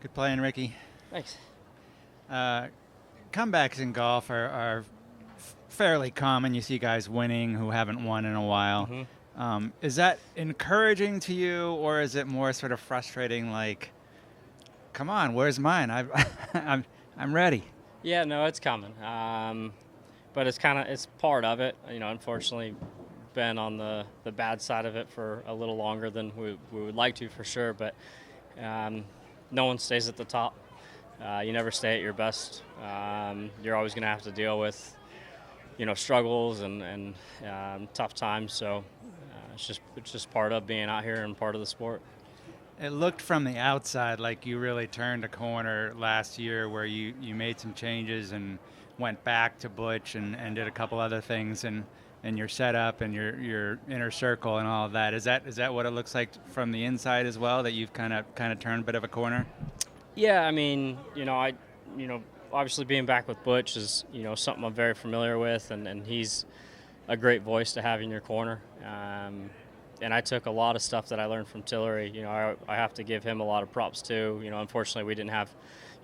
Good playing, Ricky. Thanks. Uh, Comebacks in golf are fairly common. You see guys winning who haven't won in a while. hmm Is that encouraging to you, or is it more sort of frustrating? Like, come on, where's mine? I'm ready. Yeah, no, it's coming. But it's part of it. Unfortunately, been on the bad side of it for a little longer than we would like to, for sure. But um, no one stays at the top. You never stay at your best. You're always going to have to deal with struggles and tough times. So it's just part of being out here and part of the sport. It looked from the outside like you really turned a corner last year where you made some changes and went back to Butch and did a couple other things and your setup and your inner circle and all of that. Is that what it looks like from the inside as well, that you've kind of turned a bit of a corner? Yeah, I mean, obviously being back with Butch is, something I'm very familiar with, and he's a great voice to have in your corner. And I took a lot of stuff that I learned from Tillery. I have to give him a lot of props too. Unfortunately, we didn't have,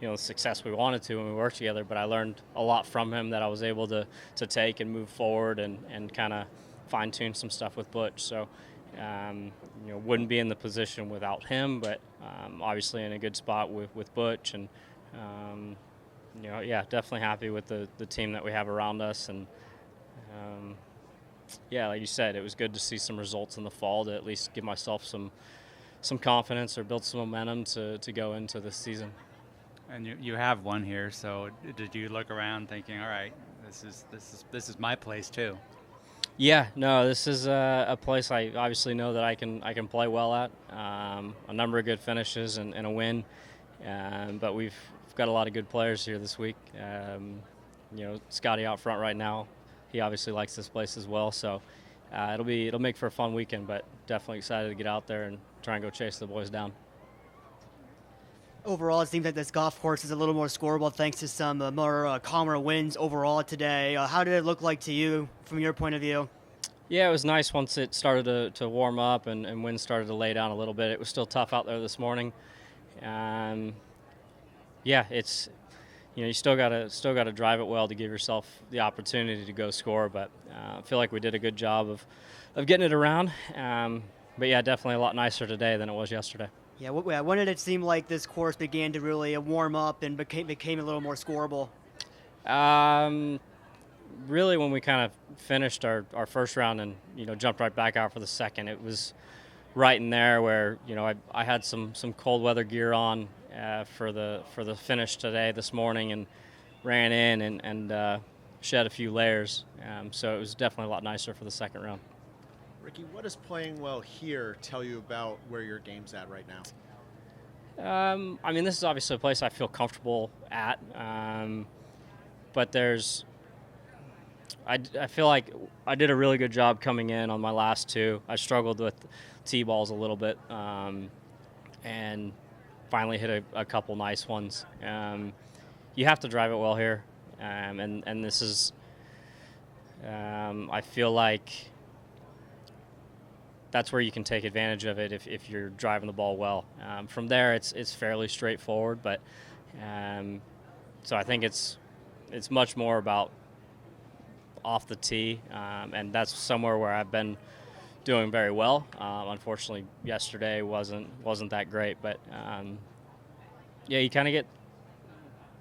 the success we wanted to when we worked together, but I learned a lot from him that I was able to take and move forward and kind of fine tune some stuff with Butch. So, wouldn't be in the position without him, but obviously in a good spot with Butch. And, yeah, definitely happy with the team that we have around us. And, yeah, like you said, it was good to see some results in the fall to at least give myself some confidence or build some momentum to go into this season. And you have one here, so did you look around thinking, all right, this is my place too? Yeah, no, this is a place I obviously know that I can play well at. A number of good finishes and a win, but we've got a lot of good players here this week. Scotty out front right now. He obviously likes this place as well, so it'll make for a fun weekend. But definitely excited to get out there and try and go chase the boys down. Overall, it seems like this golf course is a little more scoreable thanks to some more calmer winds overall today. How did it look like to you from your point of view? Yeah, it was nice once it started to warm up and wind started to lay down a little bit. It was still tough out there this morning. Yeah, it's you still gotta drive it well to give yourself the opportunity to go score. But I feel like we did a good job of getting it around. But yeah, definitely a lot nicer today than it was yesterday. Yeah, when did it seem like this course began to really warm up and became a little more scoreable? Um, Really, when we kind of finished our first round and jumped right back out for the second, it was right in there where I had some cold weather gear on for the finish today this morning, and ran in and shed a few layers. So it was definitely a lot nicer for the second round. Ricky, what does playing well here tell you about where your game's at right now? I mean, this is obviously a place I feel comfortable at, but I feel like I did a really good job coming in on my last two. I struggled with tee balls a little bit, and finally hit a couple nice ones. You have to drive it well here, and this is. I feel like that's where you can take advantage of it if you're driving the ball well. From there, it's fairly straightforward, but so I think it's much more about off the tee, and that's somewhere where I've been doing very well. Unfortunately, yesterday wasn't that great, but yeah, you kind of get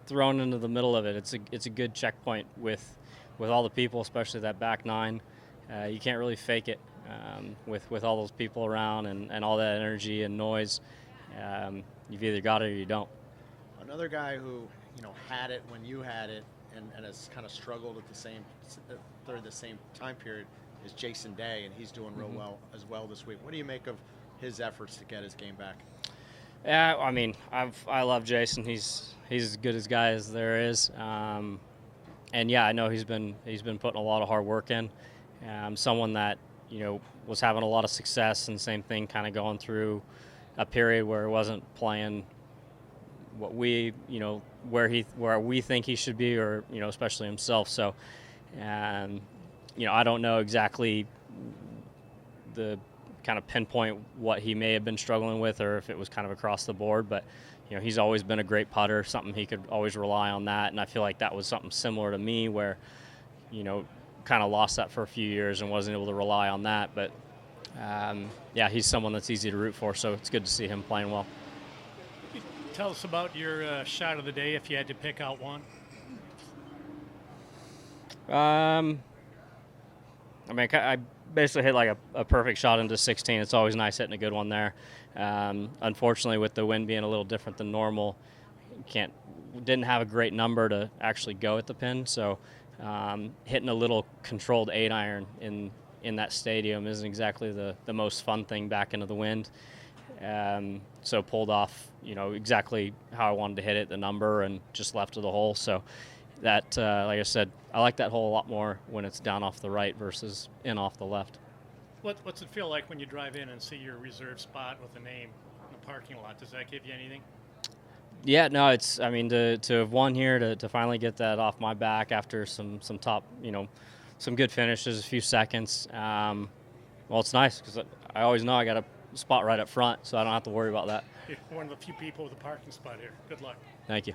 thrown into the middle of it. It's a good checkpoint with all the people, especially that back nine. You can't really fake it with all those people around and all that energy and noise. You've either got it or you don't. Another guy who had it when you had it and has kind of struggled at the same time period is Jason Day, and he's doing real well as well this week. What do you make of his efforts to get his game back? Yeah, I mean, I love Jason. He's as good a guy as there is, and yeah, I know he's been putting a lot of hard work in. Someone that was having a lot of success, and same thing, kind of going through a period where he wasn't playing what we where we think he should be, or especially himself. So, I don't know exactly the kind of pinpoint what he may have been struggling with, or if it was kind of across the board. But he's always been a great putter, something he could always rely on that. And I feel like that was something similar to me where, kind of lost that for a few years and wasn't able to rely on that. But, yeah, he's someone that's easy to root for, so it's good to see him playing well. Tell us about your shot of the day if you had to pick out one. I basically hit like a perfect shot into 16. It's always nice hitting a good one there. Unfortunately, with the wind being a little different than normal, didn't have a great number to actually go at the pin. So hitting a little controlled 8-iron in that stadium isn't exactly the most fun thing back into the wind. So pulled off, exactly how I wanted to hit it, the number, and just left of the hole. So that, like I said, I like that hole a lot more when it's down off the right versus in off the left. What's it feel like when you drive in and see your reserved spot with a name in the parking lot? Does that give you anything? Yeah, no, to have won here, to finally get that off my back after some top, some good finishes, a few seconds. Well, it's nice because I always know I got a spot right up front, so I don't have to worry about that. You're one of the few people with a parking spot here. Good luck. Thank you.